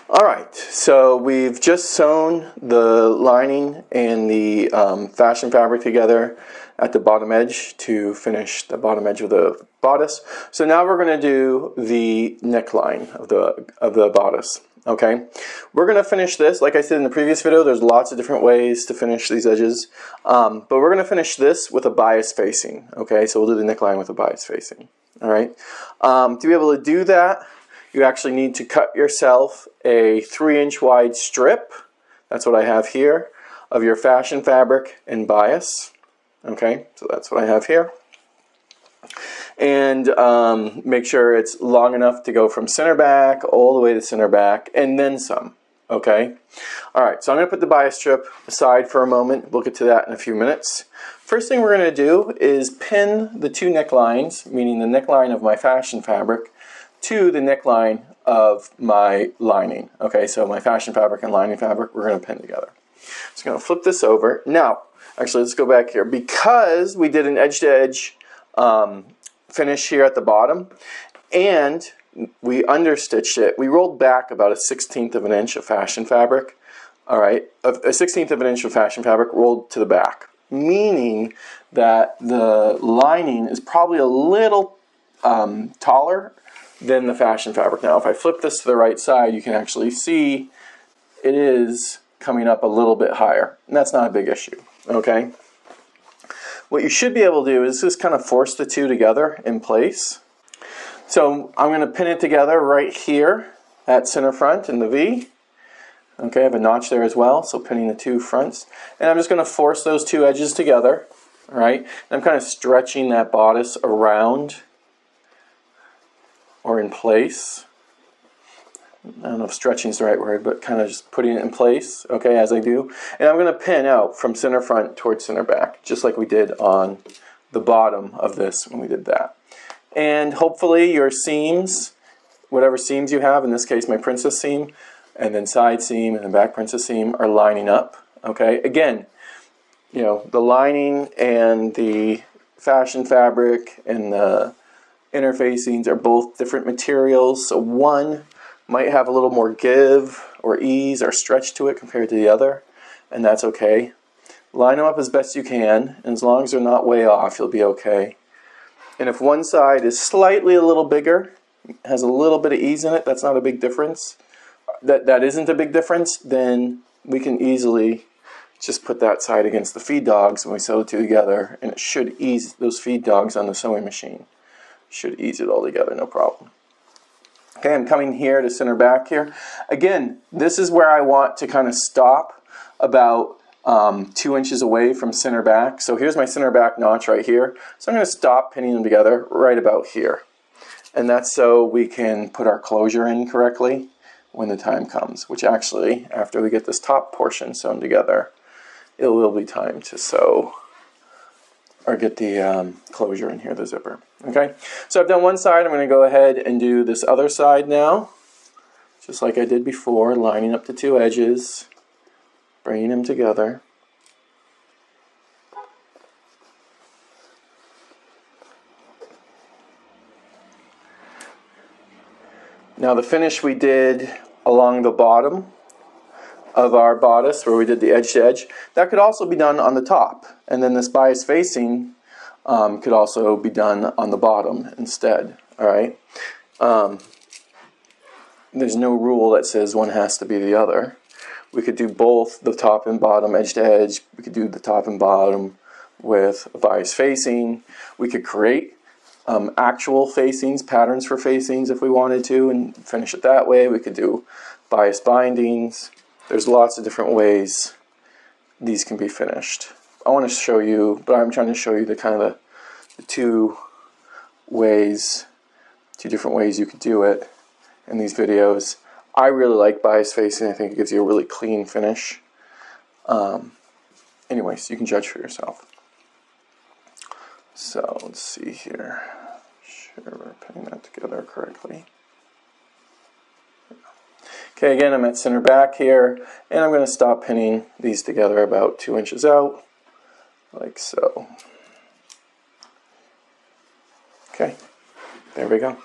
Alright, so we've just sewn the lining and the fashion fabric together at the bottom edge to finish the bottom edge of the bodice. So now we're going to do the neckline of the bodice. Okay, we're going to finish this, like I said in the previous video, there's lots of different ways to finish these edges, but we're going to finish this with a bias facing. Okay, so we'll do the neckline with a bias facing. Alright, to be able to do that, you actually need to cut yourself a 3-inch wide strip, that's what I have here, of your fashion fabric and bias. Okay, so that's what I have here. And make sure it's long enough to go from center back all the way to center back and then some. Okay, alright, so I'm going to put the bias strip aside for a moment. We'll get to that in a few minutes. First thing we're going to do is pin the two necklines, meaning the neckline of my fashion fabric, to the neckline of my lining. Okay, so my fashion fabric and lining fabric, we're going to pin together. So I'm going to flip this over. Now, actually, let's go back here. Because we did an edge-to-edge finish here at the bottom, and we understitched it, we rolled back about a 1/16 of an inch of fashion fabric. All right, a 1/16 of an inch of fashion fabric rolled to the back, meaning that the lining is probably a little taller than the fashion fabric. Now, if I flip this to the right side, you can actually see it is coming up a little bit higher, and that's not a big issue. Okay, what you should be able to do is just kind of force the two together in place. So I'm going to pin it together right here at center front in the V. Okay, I have a notch there as well, so pinning the two fronts, and I'm just going to force those two edges together. All right, and I'm kind of stretching that bodice around or in place. I don't know if stretching is the right word, but kind of just putting it in place, okay, as I do. And I'm going to pin out from center front towards center back, just like we did on the bottom of this when we did that. And hopefully your seams, whatever seams you have, in this case my princess seam, and then side seam and then back princess seam are lining up, okay. Again, you know, the lining and the fashion fabric and the interfacings are both different materials, so one might have a little more give or ease or stretch to it compared to the other, and that's okay. Line them up as best you can, and as long as they're not way off, you'll be okay. And if one side is slightly a little bigger, has a little bit of ease in it, that's not a big difference, that isn't a big difference, then we can easily just put that side against the feed dogs when we sew the two together, and it should ease those feed dogs on the sewing machine. Should ease it all together, no problem. Okay, I'm coming here to center back here. Again, this is where I want to kind of stop about 2 inches away from center back. So here's my center back notch right here. So I'm going to stop pinning them together right about here. And that's so we can put our closure in correctly when the time comes, which actually, after we get this top portion sewn together, it will be time to sew or get the closure in here, the zipper. Okay, so I've done one side. I'm going to go ahead and do this other side now, just like I did before, lining up the two edges, bringing them together. Now the finish we did along the bottom of our bodice, where we did the edge to edge, that could also be done on the top, and then this bias facing could also be done on the bottom instead. All right, there's no rule that says one has to be the other. We could do both the top and bottom edge to edge. We could do the top and bottom with a bias facing. We could create actual facings, patterns for facings if we wanted to, and finish it that way. We could do bias bindings. There's lots of different ways these can be finished. I want to show you, but I'm trying to show you the kind of the two different ways you could do it in these videos. I really like bias facing. I think it gives you a really clean finish. Anyways, you can judge for yourself. So let's see here. Sure, we're putting that together correctly. Okay, again, I'm at center back here, and I'm going to stop pinning these together about 2 inches out, like so. Okay, there we go.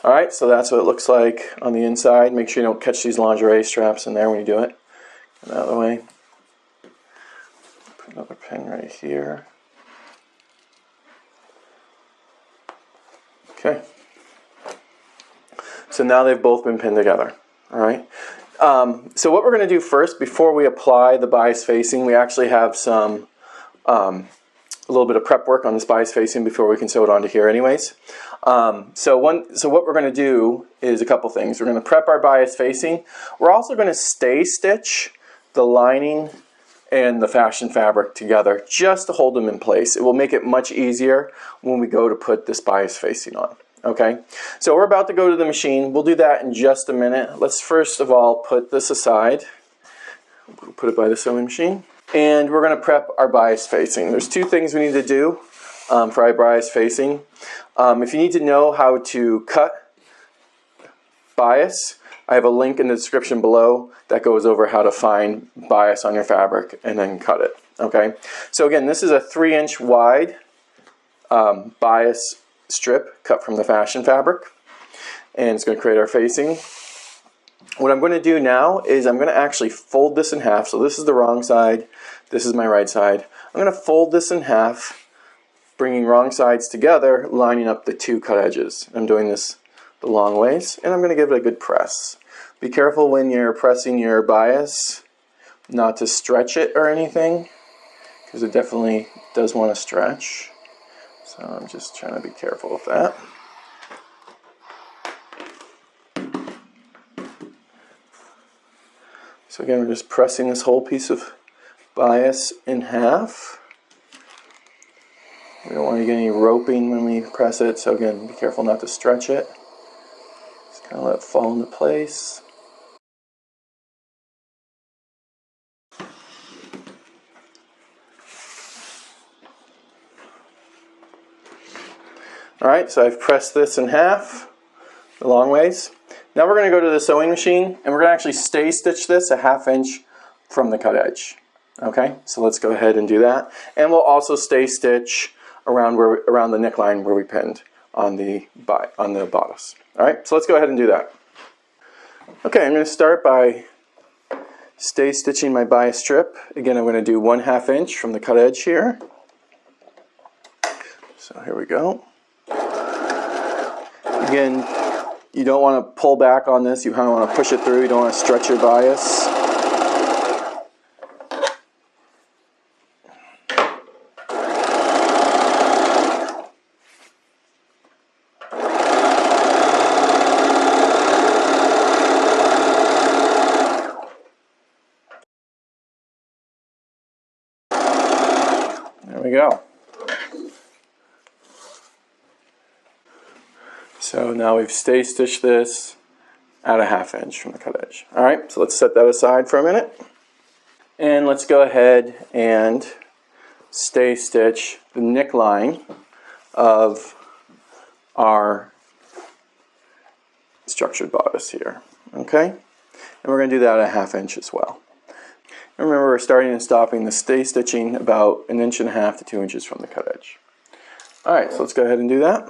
All right, so that's what it looks like on the inside. Make sure you don't catch these lingerie straps in there when you do it. Get out of the way. Put another pin right here. Okay. So now they've both been pinned together. All right. So what we're going to do first, before we apply the bias facing, we actually have some a little bit of prep work on this bias facing before we can sew it onto here anyways. So what we're going to do is a couple things. We're going to prep our bias facing. We're also going to stay stitch the lining and the fashion fabric together just to hold them in place. It will make it much easier when we go to put this bias facing on. Okay, so we're about to go to the machine. We'll do that in just a minute. Let's first of all put this aside. We'll put it by the sewing machine. And we're going to prep our bias facing. There's two things we need to do for our bias facing. If you need to know how to cut bias, I have a link in the description below that goes over how to find bias on your fabric and then cut it. Okay, so again, this is a 3-inch wide bias strip cut from the fashion fabric, and it's going to create our facing. What I'm going to do now is I'm going to actually fold this in half. So this is the wrong side, this is my right side. I'm going to fold this in half, bringing wrong sides together, lining up the two cut edges. I'm doing this the long ways, and I'm going to give it a good press. Be careful when you're pressing your bias not to stretch it or anything, because it definitely does want to stretch. So I'm just trying to be careful with that. So again, we're just pressing this whole piece of bias in half. We don't want to get any roping when we press it, so again, be careful not to stretch it. Just kind of let it fall into place. Alright, so I've pressed this in half, the long ways. Now we're going to go to the sewing machine, and we're going to actually stay stitch this a 1/2 inch from the cut edge. Okay, so let's go ahead and do that. And we'll also stay stitch around the neckline where we pinned on the bodice. Alright, so let's go ahead and do that. Okay, I'm going to start by stay stitching my bias strip. Again, I'm going to do 1/2 inch from the cut edge here. So here we go. Again, you don't want to pull back on this, you kind of want to push it through, you don't want to stretch your bias. There we go. So now we've stay stitched this at a 1/2 inch from the cut edge. Alright, so let's set that aside for a minute. And let's go ahead and stay stitch the neckline of our structured bodice here. Okay? And we're going to do that at a 1/2 inch as well. And remember, we're starting and stopping the stay stitching about 1.5 inches to 2 inches from the cut edge. Alright, so let's go ahead and do that.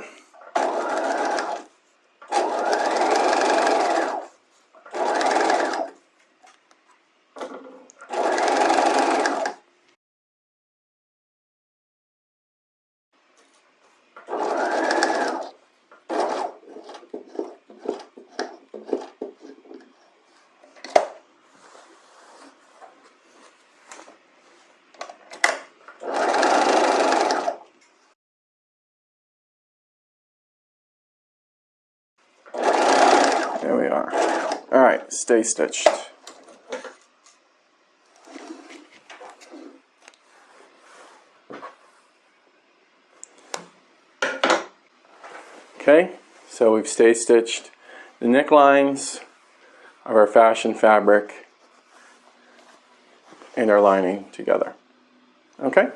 There we are. Alright, stay stitched. Okay, so we've stay stitched the necklines of our fashion fabric and our lining together. Okay?